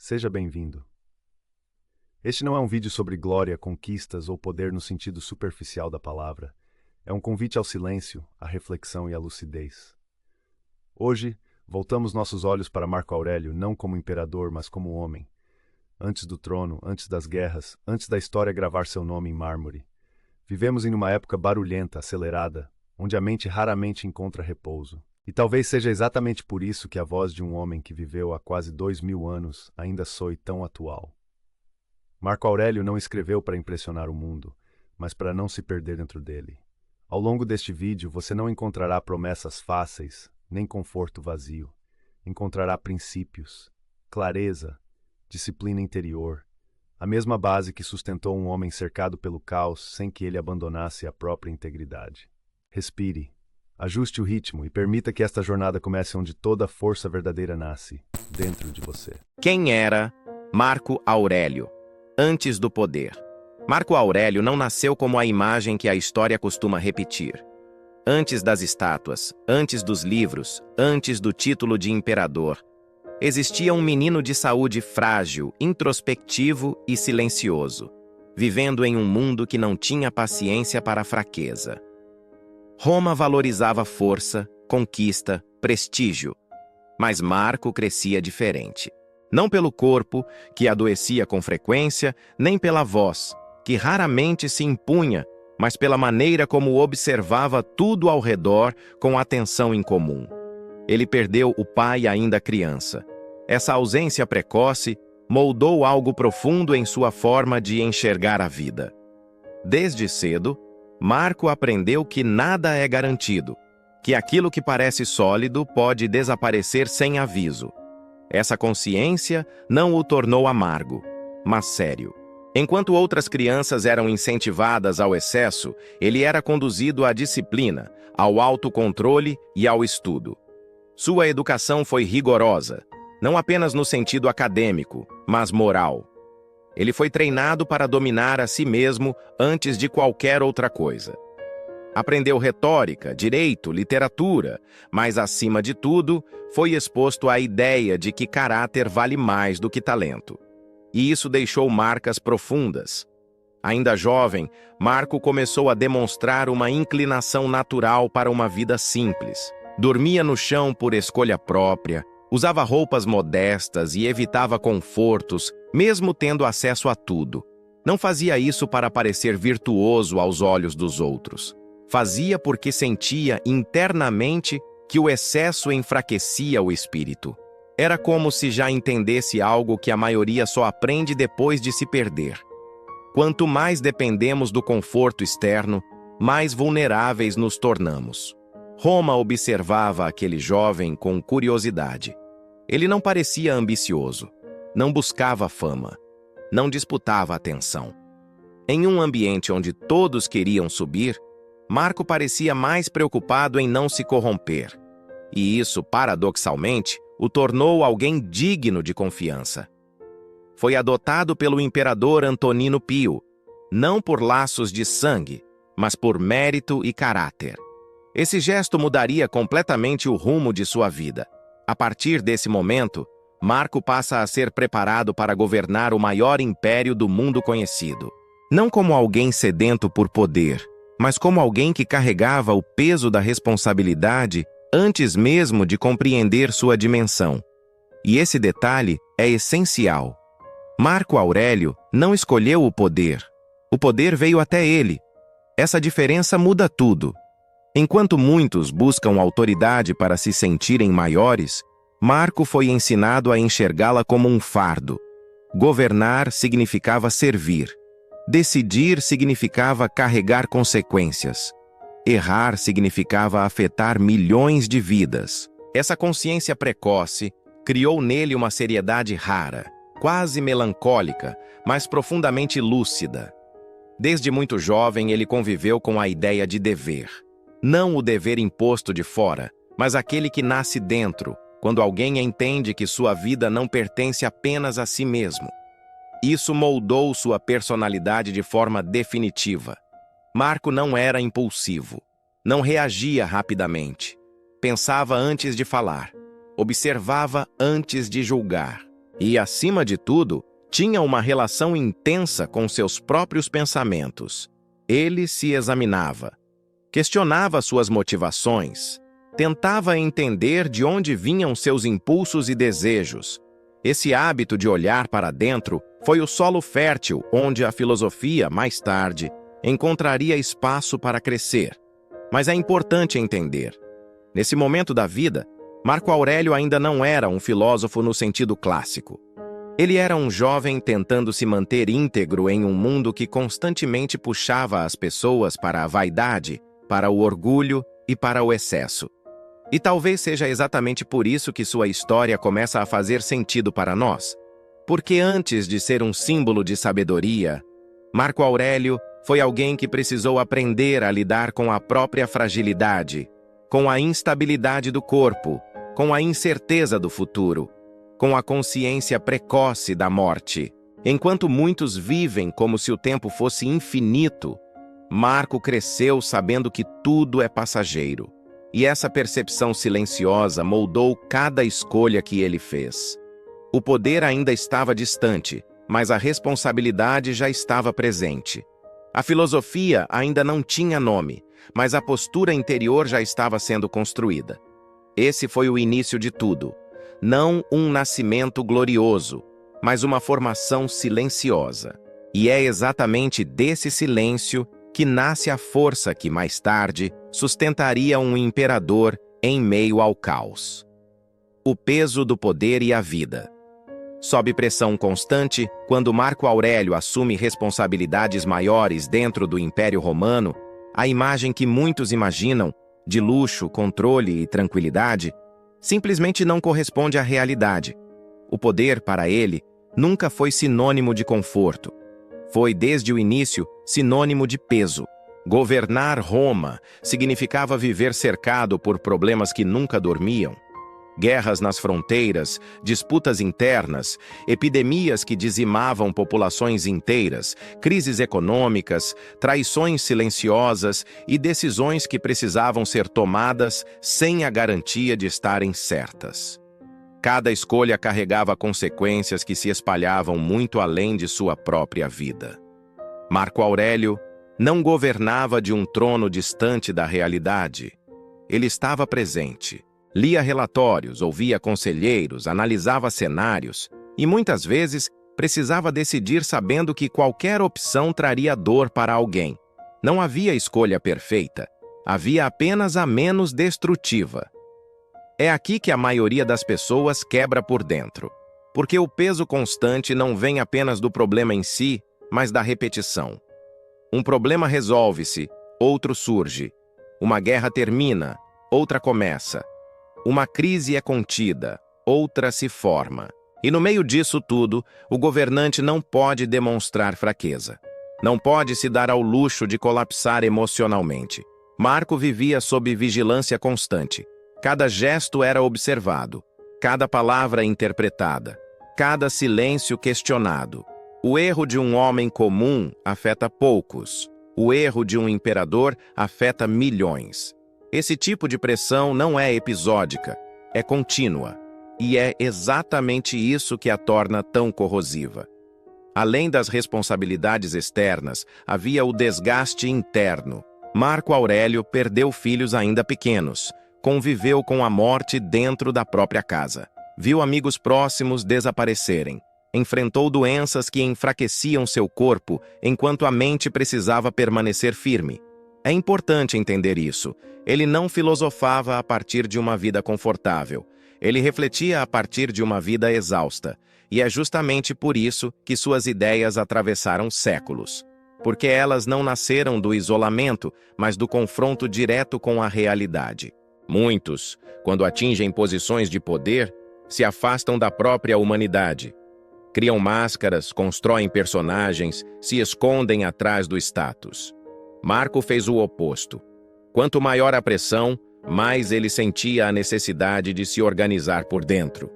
Seja bem-vindo. Este não é um vídeo sobre glória, conquistas ou poder no sentido superficial da palavra. É um convite ao silêncio, à reflexão e à lucidez. Hoje, voltamos nossos olhos para Marco Aurélio não como imperador, mas como homem. Antes do trono, antes das guerras, antes da história gravar seu nome em mármore. Vivemos em uma época barulhenta, acelerada, onde a mente raramente encontra repouso. E talvez seja exatamente por isso que a voz de um homem que viveu há quase 2000 anos ainda soe tão atual. Marco Aurélio não escreveu para impressionar o mundo, mas para não se perder dentro dele. Ao longo deste vídeo, você não encontrará promessas fáceis, nem conforto vazio. Encontrará princípios, clareza, disciplina interior, a mesma base que sustentou um homem cercado pelo caos sem que ele abandonasse a própria integridade. Respire. Ajuste o ritmo e permita que esta jornada comece onde toda a força verdadeira nasce, dentro de você. Quem era Marco Aurélio, antes do poder? Marco Aurélio não nasceu como a imagem que a história costuma repetir. Antes das estátuas, antes dos livros, antes do título de imperador, existia um menino de saúde frágil, introspectivo e silencioso, vivendo em um mundo que não tinha paciência para a fraqueza. Roma valorizava força, conquista, prestígio, mas Marco crescia diferente. Não pelo corpo, que adoecia com frequência, nem pela voz, que raramente se impunha, mas pela maneira como observava tudo ao redor com atenção incomum. Ele perdeu o pai ainda criança. Essa ausência precoce moldou algo profundo em sua forma de enxergar a vida. Desde cedo, Marco aprendeu que nada é garantido, que aquilo que parece sólido pode desaparecer sem aviso. Essa consciência não o tornou amargo, mas sério. Enquanto outras crianças eram incentivadas ao excesso, ele era conduzido à disciplina, ao autocontrole e ao estudo. Sua educação foi rigorosa, não apenas no sentido acadêmico, mas moral. Ele foi treinado para dominar a si mesmo antes de qualquer outra coisa. Aprendeu retórica, direito, literatura, mas, acima de tudo, foi exposto à ideia de que caráter vale mais do que talento. E isso deixou marcas profundas. Ainda jovem, Marco começou a demonstrar uma inclinação natural para uma vida simples. Dormia no chão por escolha própria, usava roupas modestas e evitava confortos, mesmo tendo acesso a tudo. Não fazia isso para parecer virtuoso aos olhos dos outros. Fazia porque sentia internamente que o excesso enfraquecia o espírito. Era como se já entendesse algo que a maioria só aprende depois de se perder. Quanto mais dependemos do conforto externo, mais vulneráveis nos tornamos. Roma observava aquele jovem com curiosidade. Ele não parecia ambicioso, não buscava fama, não disputava atenção. Em um ambiente onde todos queriam subir, Marco parecia mais preocupado em não se corromper. E isso, paradoxalmente, o tornou alguém digno de confiança. Foi adotado pelo imperador Antonino Pio, não por laços de sangue, mas por mérito e caráter. Esse gesto mudaria completamente o rumo de sua vida. A partir desse momento, Marco passa a ser preparado para governar o maior império do mundo conhecido. Não como alguém sedento por poder, mas como alguém que carregava o peso da responsabilidade antes mesmo de compreender sua dimensão. E esse detalhe é essencial. Marco Aurélio não escolheu o poder veio até ele. Essa diferença muda tudo. Enquanto muitos buscam autoridade para se sentirem maiores, Marco foi ensinado a enxergá-la como um fardo. Governar significava servir. Decidir significava carregar consequências. Errar significava afetar milhões de vidas. Essa consciência precoce criou nele uma seriedade rara, quase melancólica, mas profundamente lúcida. Desde muito jovem, ele conviveu com a ideia de dever. Não o dever imposto de fora, mas aquele que nasce dentro, quando alguém entende que sua vida não pertence apenas a si mesmo. Isso moldou sua personalidade de forma definitiva. Marco não era impulsivo, não reagia rapidamente, pensava antes de falar, observava antes de julgar. E, acima de tudo, tinha uma relação intensa com seus próprios pensamentos. Ele se examinava, questionava suas motivações, tentava entender de onde vinham seus impulsos e desejos. Esse hábito de olhar para dentro foi o solo fértil onde a filosofia, mais tarde, encontraria espaço para crescer. Mas é importante entender. Nesse momento da vida, Marco Aurélio ainda não era um filósofo no sentido clássico. Ele era um jovem tentando se manter íntegro em um mundo que constantemente puxava as pessoas para a vaidade, para o orgulho e para o excesso. E talvez seja exatamente por isso que sua história começa a fazer sentido para nós. Porque antes de ser um símbolo de sabedoria, Marco Aurélio foi alguém que precisou aprender a lidar com a própria fragilidade, com a instabilidade do corpo, com a incerteza do futuro, com a consciência precoce da morte. Enquanto muitos vivem como se o tempo fosse infinito, Marco cresceu sabendo que tudo é passageiro. E essa percepção silenciosa moldou cada escolha que ele fez. O poder ainda estava distante, mas a responsabilidade já estava presente. A filosofia ainda não tinha nome, mas a postura interior já estava sendo construída. Esse foi o início de tudo. Não um nascimento glorioso, mas uma formação silenciosa. E é exatamente desse silêncio que nasce a força que, mais tarde, sustentaria um imperador em meio ao caos. O peso do poder e a vida. Sob pressão constante, quando Marco Aurélio assume responsabilidades maiores dentro do Império Romano, a imagem que muitos imaginam, de luxo, controle e tranquilidade, simplesmente não corresponde à realidade. O poder, para ele, nunca foi sinônimo de conforto. Foi, desde o início, sinônimo de peso. Governar Roma significava viver cercado por problemas que nunca dormiam. Guerras nas fronteiras, disputas internas, epidemias que dizimavam populações inteiras, crises econômicas, traições silenciosas e decisões que precisavam ser tomadas sem a garantia de estarem certas. Cada escolha carregava consequências que se espalhavam muito além de sua própria vida. Marco Aurélio não governava de um trono distante da realidade. Ele estava presente. Lia relatórios, ouvia conselheiros, analisava cenários e, muitas vezes, precisava decidir sabendo que qualquer opção traria dor para alguém. Não havia escolha perfeita, havia apenas a menos destrutiva. É aqui que a maioria das pessoas quebra por dentro, porque o peso constante não vem apenas do problema em si, mas da repetição. Um problema resolve-se, outro surge. Uma guerra termina, outra começa. Uma crise é contida, outra se forma. E no meio disso tudo, o governante não pode demonstrar fraqueza. Não pode se dar ao luxo de colapsar emocionalmente. Marco vivia sob vigilância constante. Cada gesto era observado, cada palavra interpretada, cada silêncio questionado. O erro de um homem comum afeta poucos. O erro de um imperador afeta milhões. Esse tipo de pressão não é episódica, é contínua. E é exatamente isso que a torna tão corrosiva. Além das responsabilidades externas, havia o desgaste interno. Marco Aurélio perdeu filhos ainda pequenos. Conviveu com a morte dentro da própria casa. Viu amigos próximos desaparecerem. Enfrentou doenças que enfraqueciam seu corpo, enquanto a mente precisava permanecer firme. É importante entender isso. Ele não filosofava a partir de uma vida confortável. Ele refletia a partir de uma vida exausta. E é justamente por isso que suas ideias atravessaram séculos. Porque elas não nasceram do isolamento, mas do confronto direto com a realidade. Muitos, quando atingem posições de poder, se afastam da própria humanidade. Criam máscaras, constroem personagens, se escondem atrás do status. Marco fez o oposto. Quanto maior a pressão, mais ele sentia a necessidade de se organizar por dentro.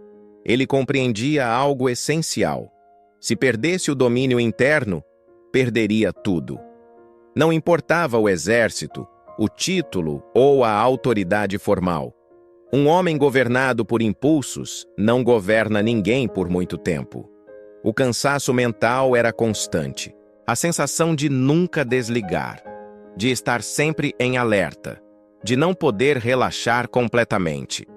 Ele compreendia algo essencial. Se perdesse o domínio interno, perderia tudo. Não importava o exército, o título ou a autoridade formal. Um homem governado por impulsos não governa ninguém por muito tempo. O cansaço mental era constante, a sensação de nunca desligar, de estar sempre em alerta, de não poder relaxar completamente.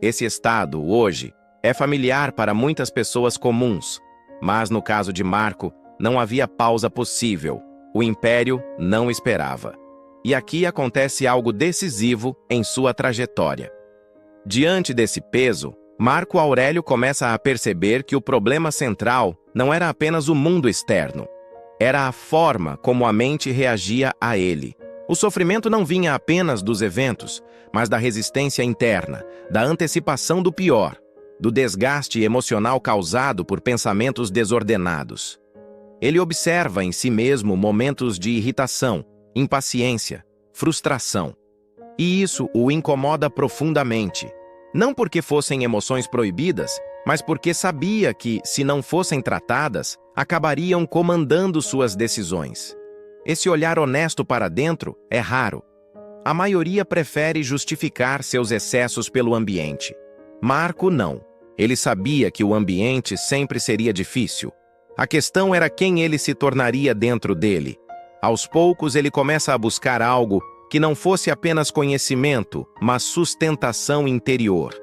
Esse estado, hoje, é familiar para muitas pessoas comuns, mas no caso de Marco, não havia pausa possível. O império não esperava. E aqui acontece algo decisivo em sua trajetória. Diante desse peso, Marco Aurélio começa a perceber que o problema central não era apenas o mundo externo. Era a forma como a mente reagia a ele. O sofrimento não vinha apenas dos eventos, mas da resistência interna, da antecipação do pior, do desgaste emocional causado por pensamentos desordenados. Ele observa em si mesmo momentos de irritação, impaciência, frustração. E isso o incomoda profundamente. Não porque fossem emoções proibidas, mas porque sabia que, se não fossem tratadas, acabariam comandando suas decisões. Esse olhar honesto para dentro é raro. A maioria prefere justificar seus excessos pelo ambiente. Marco não. Ele sabia que o ambiente sempre seria difícil. A questão era quem ele se tornaria dentro dele. Aos poucos ele começa a buscar algo que não fosse apenas conhecimento, mas sustentação interior.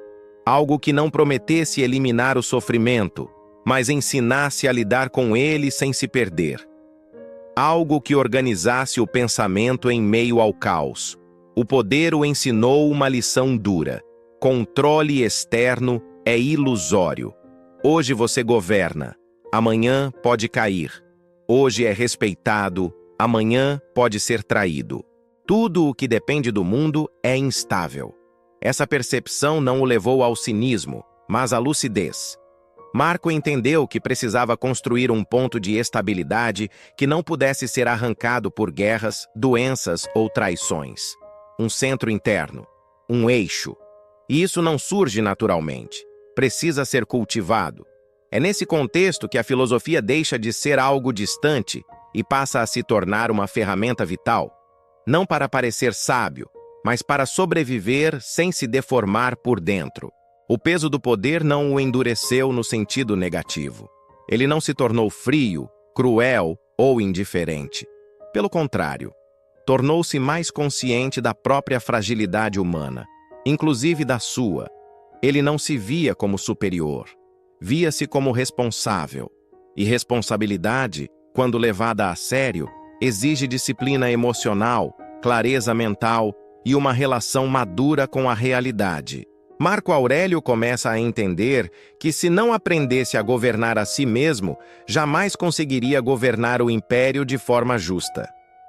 Algo que não prometesse eliminar o sofrimento, mas ensinasse a lidar com ele sem se perder. Algo que organizasse o pensamento em meio ao caos. O poder o ensinou uma lição dura. Controle externo é ilusório. Hoje você governa, amanhã pode cair. Hoje é respeitado, amanhã pode ser traído. Tudo o que depende do mundo é instável. Essa percepção não o levou ao cinismo, mas à lucidez. Marco entendeu que precisava construir um ponto de estabilidade que não pudesse ser arrancado por guerras, doenças ou traições. Um centro interno, um eixo. E isso não surge naturalmente. Precisa ser cultivado. É nesse contexto que a filosofia deixa de ser algo distante e passa a se tornar uma ferramenta vital. Não para parecer sábio, mas para sobreviver sem se deformar por dentro. O peso do poder não o endureceu no sentido negativo. Ele não se tornou frio, cruel ou indiferente. Pelo contrário, tornou-se mais consciente da própria fragilidade humana, inclusive da sua. Ele não se via como superior, via-se como responsável. E responsabilidade, quando levada a sério, exige disciplina emocional, clareza mental e uma relação madura com a realidade. Marco Aurélio começa a entender que, se não aprendesse a governar a si mesmo, jamais conseguiria governar o império de forma justa.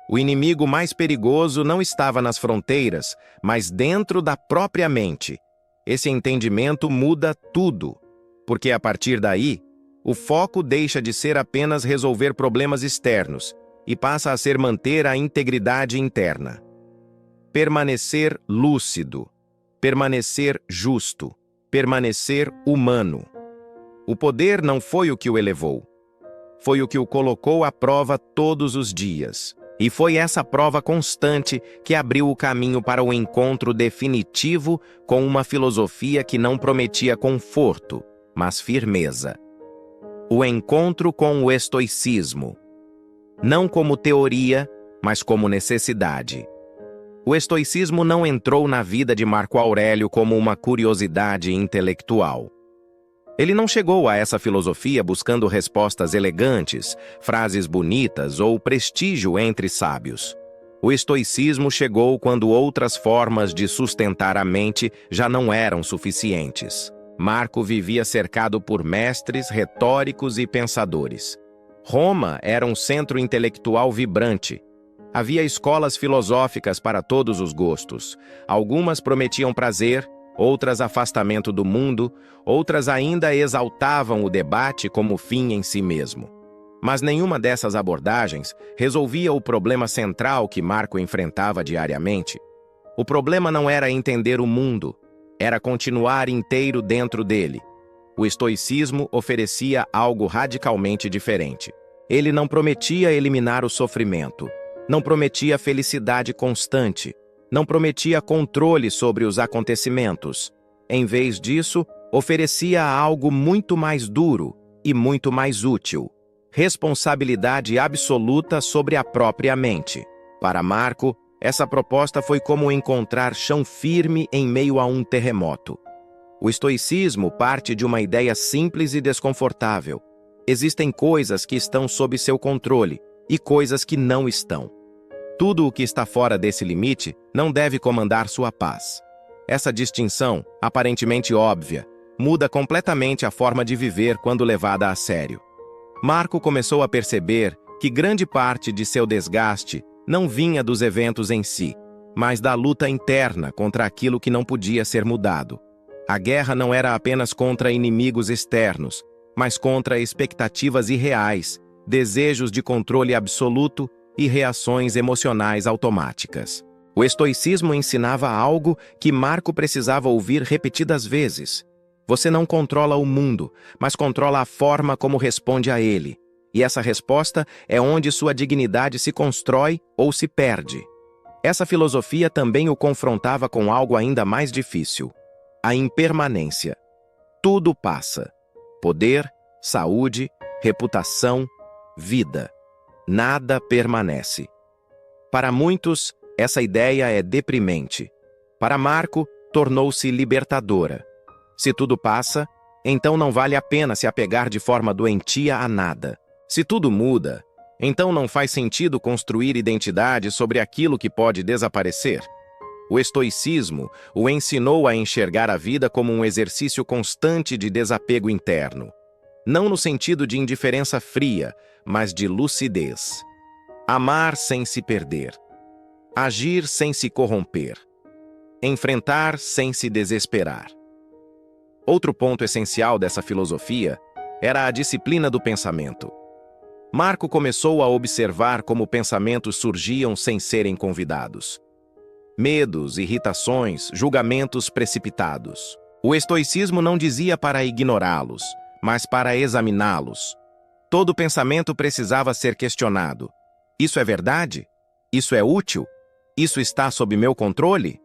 O inimigo mais perigoso não estava nas fronteiras, mas dentro da própria mente. Esse entendimento muda tudo, porque a partir daí, o foco deixa de ser apenas resolver problemas externos e passa a ser manter a integridade interna. Permanecer lúcido. Permanecer justo, permanecer humano. O poder não foi o que o elevou, foi o que o colocou à prova todos os dias. E foi essa prova constante que abriu o caminho para o encontro definitivo com uma filosofia que não prometia conforto, mas firmeza. O encontro com o estoicismo, não como teoria, mas como necessidade. O estoicismo não entrou na vida de Marco Aurélio como uma curiosidade intelectual. Ele não chegou a essa filosofia buscando respostas elegantes, frases bonitas ou prestígio entre sábios. O estoicismo chegou quando outras formas de sustentar a mente já não eram suficientes. Marco vivia cercado por mestres, retóricos e pensadores. Roma era um centro intelectual vibrante. Havia escolas filosóficas para todos os gostos. Algumas prometiam prazer, outras afastamento do mundo, outras ainda exaltavam o debate como fim em si mesmo. Mas nenhuma dessas abordagens resolvia o problema central que Marco enfrentava diariamente. O problema não era entender o mundo, era continuar inteiro dentro dele. O estoicismo oferecia algo radicalmente diferente. Ele não prometia eliminar o sofrimento. Não prometia felicidade constante, não prometia controle sobre os acontecimentos, Em vez disso, oferecia algo muito mais duro e muito mais útil: responsabilidade absoluta sobre a própria mente. Para Marco, essa proposta foi como encontrar chão firme em meio a um terremoto. O estoicismo parte de uma ideia simples e desconfortável. Existem coisas que estão sob seu controle e coisas que não estão. Tudo o que está fora desse limite não deve comandar sua paz. Essa distinção, aparentemente óbvia, muda completamente a forma de viver quando levada a sério. Marco começou a perceber que grande parte de seu desgaste não vinha dos eventos em si, mas da luta interna contra aquilo que não podia ser mudado. A guerra não era apenas contra inimigos externos, mas contra expectativas irreais, desejos de controle absoluto e reações emocionais automáticas. O estoicismo ensinava algo que Marco precisava ouvir repetidas vezes. Você não controla o mundo, mas controla a forma como responde a ele. E essa resposta é onde sua dignidade se constrói ou se perde. Essa filosofia também o confrontava com algo ainda mais difícil: a impermanência. Tudo passa. Poder, saúde, reputação, vida. Nada permanece. Para muitos, essa ideia é deprimente. Para Marco, tornou-se libertadora. Se tudo passa, então não vale a pena se apegar de forma doentia a nada. Se tudo muda, então não faz sentido construir identidade sobre aquilo que pode desaparecer. O estoicismo o ensinou a enxergar a vida como um exercício constante de desapego interno. Não no sentido de indiferença fria, mas de lucidez. Amar sem se perder. Agir sem se corromper. Enfrentar sem se desesperar. Outro ponto essencial dessa filosofia era a disciplina do pensamento. Marco começou a observar como pensamentos surgiam sem serem convidados. Medos, irritações, julgamentos precipitados. O estoicismo não dizia para ignorá-los, mas para examiná-los. Todo pensamento precisava ser questionado. Isso é verdade? Isso é útil? Isso está sob meu controle?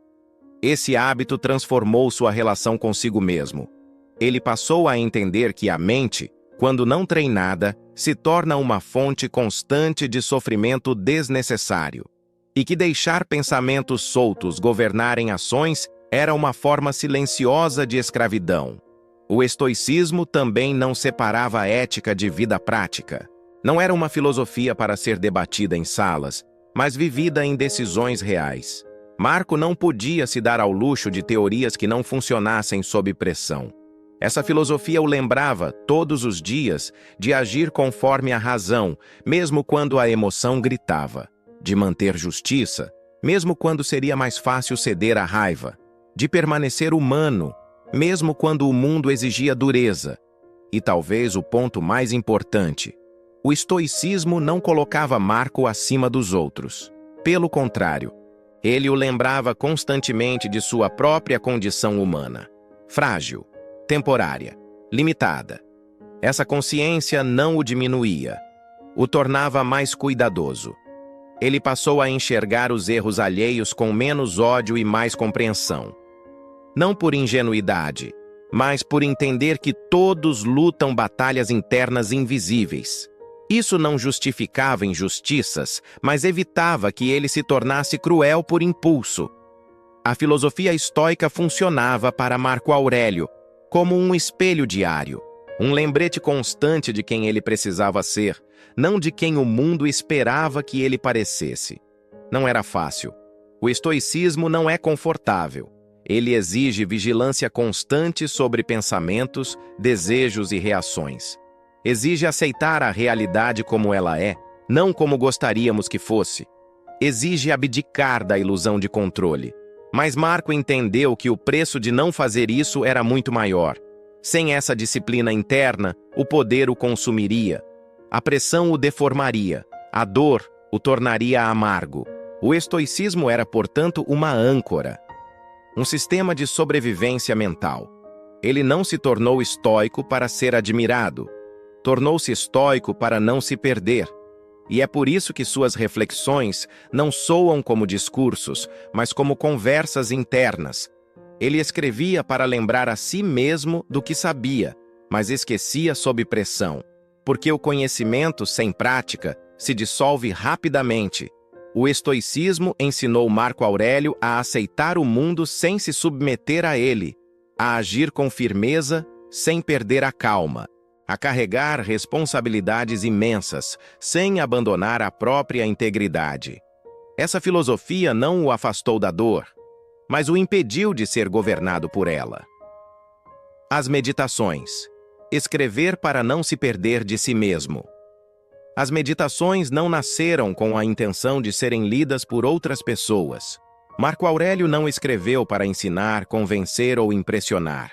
Esse hábito transformou sua relação consigo mesmo. Ele passou a entender que a mente, quando não treinada, se torna uma fonte constante de sofrimento desnecessário. E que deixar pensamentos soltos governarem ações era uma forma silenciosa de escravidão. O estoicismo também não separava a ética de vida prática. Não era uma filosofia para ser debatida em salas, mas vivida em decisões reais. Marco não podia se dar ao luxo de teorias que não funcionassem sob pressão. Essa filosofia o lembrava, todos os dias, de agir conforme a razão, mesmo quando a emoção gritava. De manter justiça, mesmo quando seria mais fácil ceder à raiva. De permanecer humano, mesmo quando o mundo exigia dureza. E talvez o ponto mais importante: o estoicismo não colocava Marco acima dos outros. Pelo contrário, ele o lembrava constantemente de sua própria condição humana. Frágil, temporária, limitada. Essa consciência não o diminuía, o tornava mais cuidadoso. Ele passou a enxergar os erros alheios com menos ódio e mais compreensão. Não por ingenuidade, mas por entender que todos lutam batalhas internas invisíveis. Isso não justificava injustiças, mas evitava que ele se tornasse cruel por impulso. A filosofia estoica funcionava para Marco Aurélio como um espelho diário, um lembrete constante de quem ele precisava ser, não de quem o mundo esperava que ele parecesse. Não era fácil. O estoicismo não é confortável. Ele exige vigilância constante sobre pensamentos, desejos e reações. Exige aceitar a realidade como ela é, não como gostaríamos que fosse. Exige abdicar da ilusão de controle. Mas Marco entendeu que o preço de não fazer isso era muito maior. Sem essa disciplina interna, o poder o consumiria. A pressão o deformaria. A dor o tornaria amargo. O estoicismo era, portanto, uma âncora. Um sistema de sobrevivência mental. Ele não se tornou estoico para ser admirado. Tornou-se estoico para não se perder. E é por isso que suas reflexões não soam como discursos, mas como conversas internas. Ele escrevia para lembrar a si mesmo do que sabia, mas esquecia sob pressão, porque o conhecimento sem prática se dissolve rapidamente. O estoicismo ensinou Marco Aurélio a aceitar o mundo sem se submeter a ele, a agir com firmeza sem perder a calma, a carregar responsabilidades imensas sem abandonar a própria integridade. Essa filosofia não o afastou da dor, mas o impediu de ser governado por ela. As meditações. Escrever para não se perder de si mesmo. As meditações não nasceram com a intenção de serem lidas por outras pessoas. Marco Aurélio não escreveu para ensinar, convencer ou impressionar.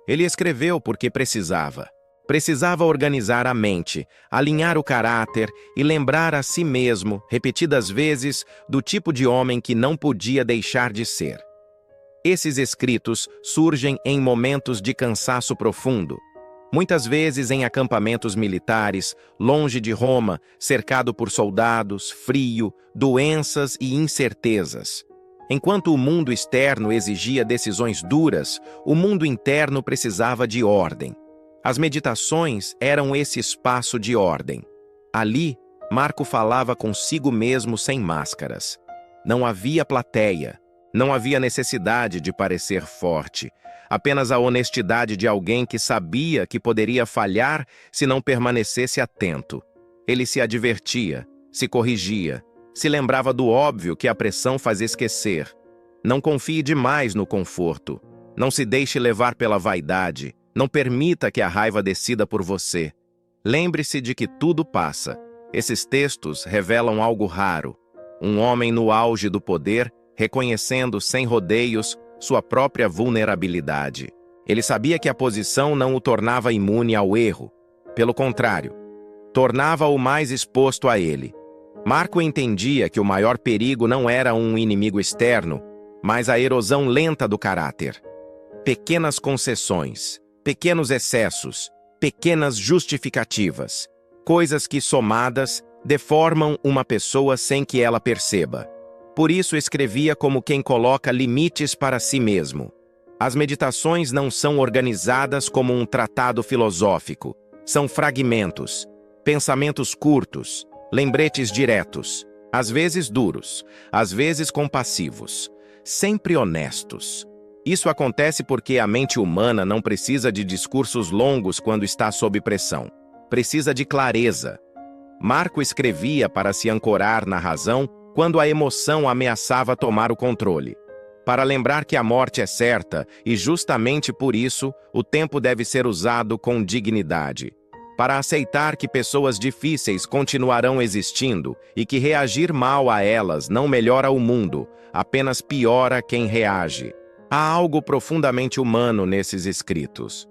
Ele escreveu porque precisava. Precisava organizar a mente, alinhar o caráter e lembrar a si mesmo, repetidas vezes, do tipo de homem que não podia deixar de ser. Esses escritos surgem em momentos de cansaço profundo, muitas vezes em acampamentos militares, longe de Roma, cercado por soldados, frio, doenças e incertezas. Enquanto o mundo externo exigia decisões duras, o mundo interno precisava de ordem. As meditações eram esse espaço de ordem. Ali, Marco falava consigo mesmo sem máscaras. Não havia plateia, não havia necessidade de parecer forte, apenas a honestidade de alguém que sabia que poderia falhar se não permanecesse atento. Ele se advertia, se corrigia, se lembrava do óbvio que a pressão faz esquecer. Não confie demais no conforto. Não se deixe levar pela vaidade. Não permita que a raiva decida por você. Lembre-se de que tudo passa. Esses textos revelam algo raro. Um homem no auge do poder, reconhecendo sem rodeios sua própria vulnerabilidade. Ele sabia que a posição não o tornava imune ao erro. Pelo contrário, tornava-o mais exposto a ele. Marco entendia que o maior perigo não era um inimigo externo, mas a erosão lenta do caráter. Pequenas concessões, pequenos excessos, pequenas justificativas, coisas que, somadas, deformam uma pessoa sem que ela perceba. Por isso escrevia como quem coloca limites para si mesmo. As meditações não são organizadas como um tratado filosófico. São fragmentos, pensamentos curtos, lembretes diretos, às vezes duros, às vezes compassivos, sempre honestos. Isso acontece porque a mente humana não precisa de discursos longos quando está sob pressão. Precisa de clareza. Marco escrevia para se ancorar na razão quando a emoção ameaçava tomar o controle. Para lembrar que a morte é certa e justamente por isso o tempo deve ser usado com dignidade. Para aceitar que pessoas difíceis continuarão existindo e que reagir mal a elas não melhora o mundo, apenas piora quem reage. Há algo profundamente humano nesses escritos.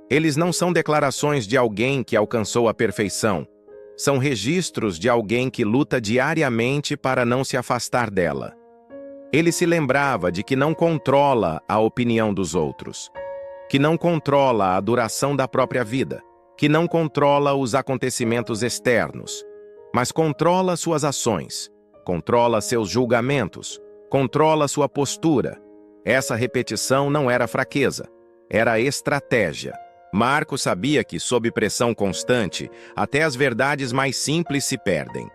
Eles não são declarações de alguém que alcançou a perfeição. São registros de alguém que luta diariamente para não se afastar dela. Ele se lembrava de que não controla a opinião dos outros, que não controla a duração da própria vida, que não controla os acontecimentos externos, mas controla suas ações, controla seus julgamentos, controla sua postura. Essa repetição não era fraqueza, era estratégia. Marco sabia que, sob pressão constante, até as verdades mais simples se perdem.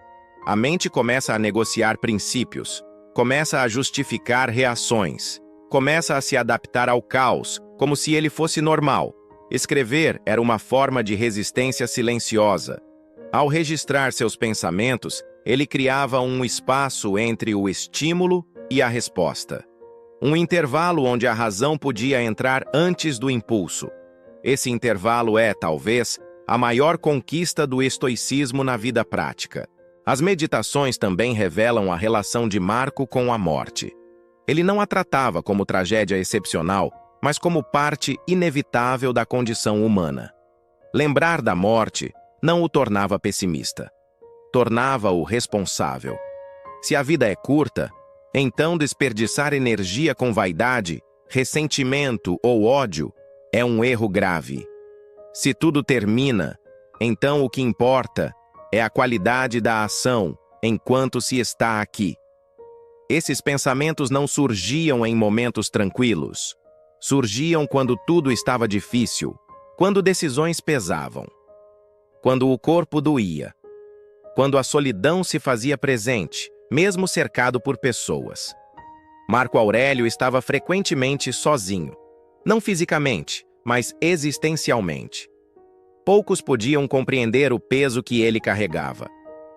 A mente começa a negociar princípios, começa a justificar reações, começa a se adaptar ao caos, como se ele fosse normal. Escrever era uma forma de resistência silenciosa. Ao registrar seus pensamentos, ele criava um espaço entre o estímulo e a resposta. Um intervalo onde a razão podia entrar antes do impulso. Esse intervalo é, talvez, a maior conquista do estoicismo na vida prática. As meditações também revelam a relação de Marco com a morte. Ele não a tratava como tragédia excepcional, mas como parte inevitável da condição humana. Lembrar da morte não o tornava pessimista. Tornava-o responsável. Se a vida é curta, então desperdiçar energia com vaidade, ressentimento ou ódio é um erro grave. Se tudo termina, então o que importa é a qualidade da ação enquanto se está aqui. Esses pensamentos não surgiam em momentos tranquilos. Surgiam quando tudo estava difícil, quando decisões pesavam, quando o corpo doía, quando a solidão se fazia presente, mesmo cercado por pessoas. Marco Aurélio estava frequentemente sozinho, não fisicamente, mas existencialmente. Poucos podiam compreender o peso que ele carregava.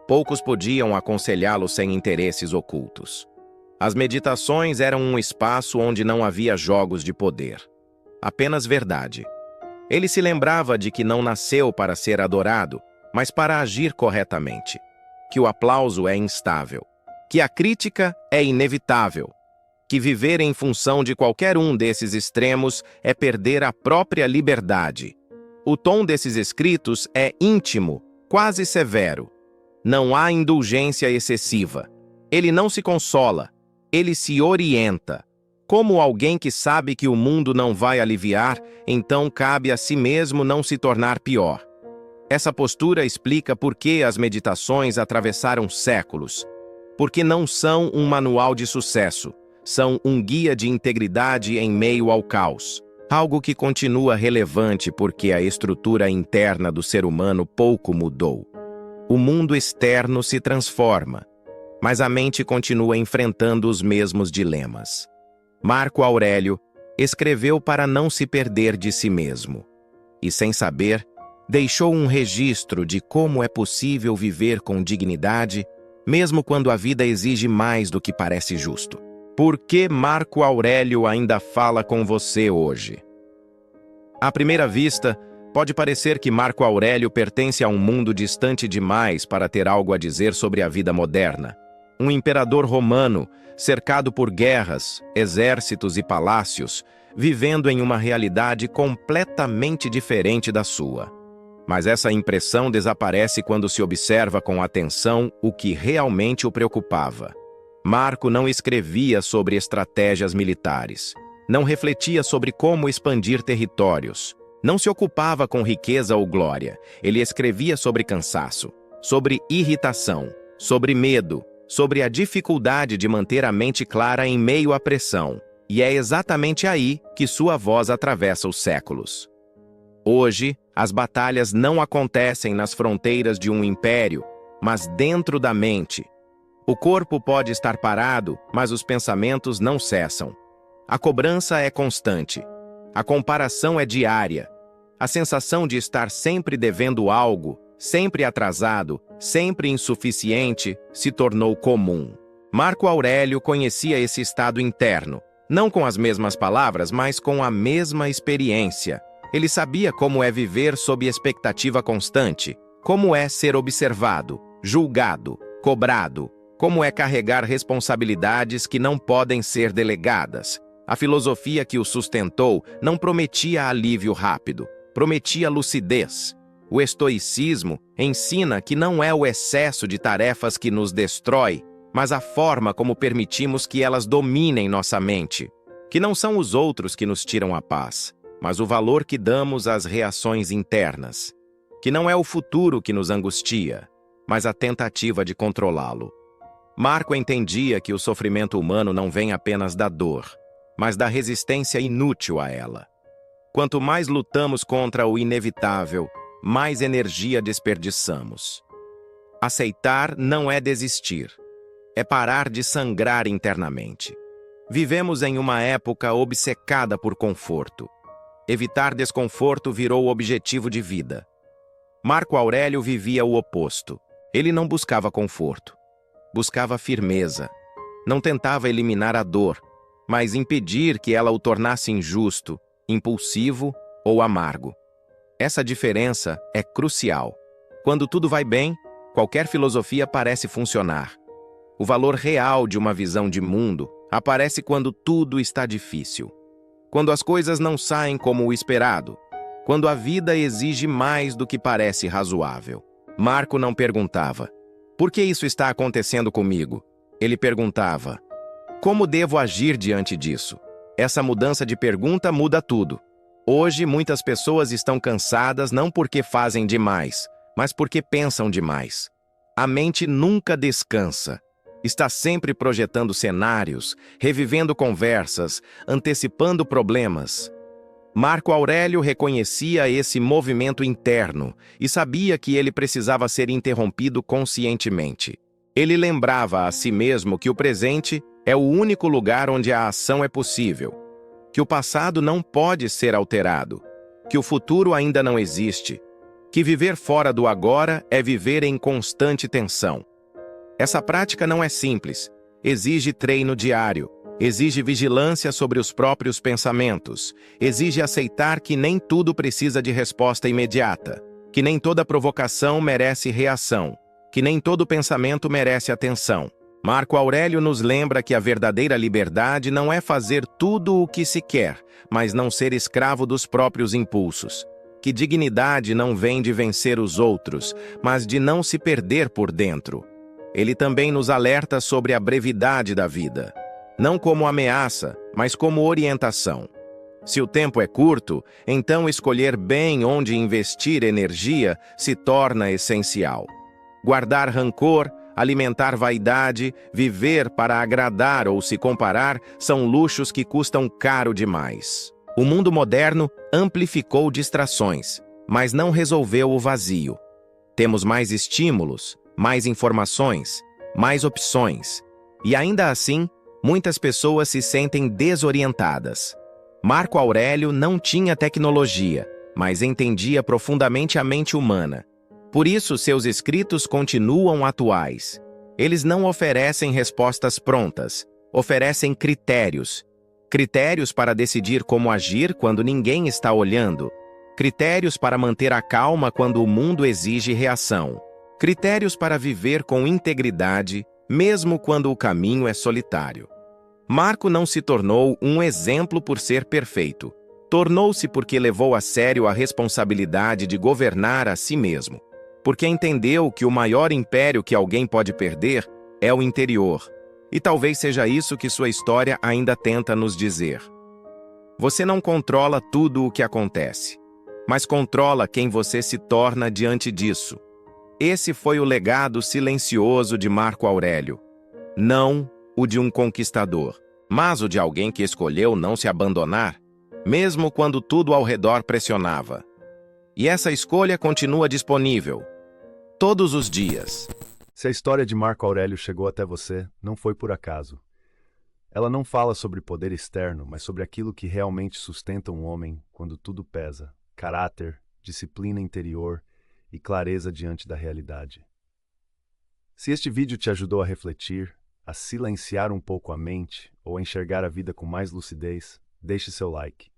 Poucos podiam aconselhá-lo sem interesses ocultos. As meditações eram um espaço onde não havia jogos de poder, apenas verdade. Ele se lembrava de que não nasceu para ser adorado, mas para agir corretamente, que o aplauso é instável, que a crítica é inevitável, que viver em função de qualquer um desses extremos é perder a própria liberdade. O tom desses escritos é íntimo, quase severo. Não há indulgência excessiva. Ele não se consola, ele se orienta. Como alguém que sabe que o mundo não vai aliviar, então cabe a si mesmo não se tornar pior. Essa postura explica por que as meditações atravessaram séculos. Porque não são um manual de sucesso, são um guia de integridade em meio ao caos. Algo que continua relevante porque a estrutura interna do ser humano pouco mudou. O mundo externo se transforma, mas a mente continua enfrentando os mesmos dilemas. Marco Aurélio escreveu para não se perder de si mesmo. E sem saber, deixou um registro de como é possível viver com dignidade, mesmo quando a vida exige mais do que parece justo. Por que Marco Aurélio ainda fala com você hoje? À primeira vista, pode parecer que Marco Aurélio pertence a um mundo distante demais para ter algo a dizer sobre a vida moderna. Um imperador romano, cercado por guerras, exércitos e palácios, vivendo em uma realidade completamente diferente da sua. Mas essa impressão desaparece quando se observa com atenção o que realmente o preocupava. Marco não escrevia sobre estratégias militares, não refletia sobre como expandir territórios, não se ocupava com riqueza ou glória. Ele escrevia sobre cansaço, sobre irritação, sobre medo, sobre a dificuldade de manter a mente clara em meio à pressão. E é exatamente aí que sua voz atravessa os séculos. Hoje, as batalhas não acontecem nas fronteiras de um império, mas dentro da mente. O corpo pode estar parado, mas os pensamentos não cessam. A cobrança é constante. A comparação é diária. A sensação de estar sempre devendo algo, sempre atrasado, sempre insuficiente, se tornou comum. Marco Aurélio conhecia esse estado interno, não com as mesmas palavras, mas com a mesma experiência. Ele sabia como é viver sob expectativa constante, como é ser observado, julgado, cobrado, como é carregar responsabilidades que não podem ser delegadas. A filosofia que o sustentou não prometia alívio rápido, prometia lucidez. O estoicismo ensina que não é o excesso de tarefas que nos destrói, mas a forma como permitimos que elas dominem nossa mente. Que não são os outros que nos tiram a paz, mas o valor que damos às reações internas. Que não é o futuro que nos angustia, mas a tentativa de controlá-lo. Marco entendia que o sofrimento humano não vem apenas da dor, mas da resistência inútil a ela. Quanto mais lutamos contra o inevitável, mais energia desperdiçamos. Aceitar não é desistir, é parar de sangrar internamente. Vivemos em uma época obcecada por conforto. Evitar desconforto virou o objetivo de vida. Marco Aurélio vivia o oposto. Ele não buscava conforto. Buscava firmeza. Não tentava eliminar a dor, mas impedir que ela o tornasse injusto, impulsivo ou amargo. Essa diferença é crucial. Quando tudo vai bem, qualquer filosofia parece funcionar. O valor real de uma visão de mundo aparece quando tudo está difícil. Quando as coisas não saem como o esperado. Quando a vida exige mais do que parece razoável. Marco não perguntava: por que isso está acontecendo comigo? Ele perguntava: como devo agir diante disso? Essa mudança de pergunta muda tudo. Hoje, muitas pessoas estão cansadas não porque fazem demais, mas porque pensam demais. A mente nunca descansa. Está sempre projetando cenários, revivendo conversas, antecipando problemas. Marco Aurélio reconhecia esse movimento interno e sabia que ele precisava ser interrompido conscientemente. Ele lembrava a si mesmo que o presente é o único lugar onde a ação é possível, que o passado não pode ser alterado, que o futuro ainda não existe, que viver fora do agora é viver em constante tensão. Essa prática não é simples, exige treino diário, exige vigilância sobre os próprios pensamentos, exige aceitar que nem tudo precisa de resposta imediata, que nem toda provocação merece reação, que nem todo pensamento merece atenção. Marco Aurélio nos lembra que a verdadeira liberdade não é fazer tudo o que se quer, mas não ser escravo dos próprios impulsos. Que dignidade não vem de vencer os outros, mas de não se perder por dentro. Ele também nos alerta sobre a brevidade da vida, não como ameaça, mas como orientação. Se o tempo é curto, então escolher bem onde investir energia se torna essencial. Guardar rancor, alimentar vaidade, viver para agradar ou se comparar são luxos que custam caro demais. O mundo moderno amplificou distrações, mas não resolveu o vazio. Temos mais estímulos, mais informações, mais opções. E ainda assim, muitas pessoas se sentem desorientadas. Marco Aurélio não tinha tecnologia, mas entendia profundamente a mente humana. Por isso, seus escritos continuam atuais. Eles não oferecem respostas prontas, oferecem critérios. Critérios para decidir como agir quando ninguém está olhando. Critérios para manter a calma quando o mundo exige reação. Critérios para viver com integridade, mesmo quando o caminho é solitário. Marco não se tornou um exemplo por ser perfeito. Tornou-se porque levou a sério a responsabilidade de governar a si mesmo. Porque entendeu que o maior império que alguém pode perder é o interior. E talvez seja isso que sua história ainda tenta nos dizer. Você não controla tudo o que acontece, mas controla quem você se torna diante disso. Esse foi o legado silencioso de Marco Aurélio. Não o de um conquistador, mas o de alguém que escolheu não se abandonar, mesmo quando tudo ao redor pressionava. E essa escolha continua disponível, todos os dias. Se a história de Marco Aurélio chegou até você, não foi por acaso. Ela não fala sobre poder externo, mas sobre aquilo que realmente sustenta um homem quando tudo pesa: caráter, disciplina interior e clareza diante da realidade. Se este vídeo te ajudou a refletir, a silenciar um pouco a mente ou a enxergar a vida com mais lucidez, deixe seu like.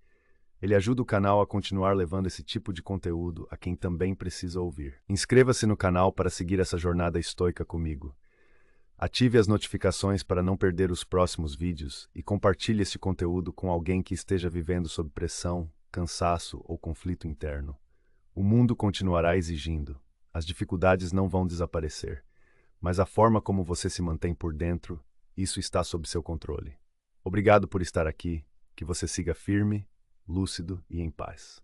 Ele ajuda o canal a continuar levando esse tipo de conteúdo a quem também precisa ouvir. Inscreva-se no canal para seguir essa jornada estoica comigo. Ative as notificações para não perder os próximos vídeos e compartilhe este conteúdo com alguém que esteja vivendo sob pressão, cansaço ou conflito interno. O mundo continuará exigindo. As dificuldades não vão desaparecer. Mas a forma como você se mantém por dentro, isso está sob seu controle. Obrigado por estar aqui. Que você siga firme, lúcido e em paz.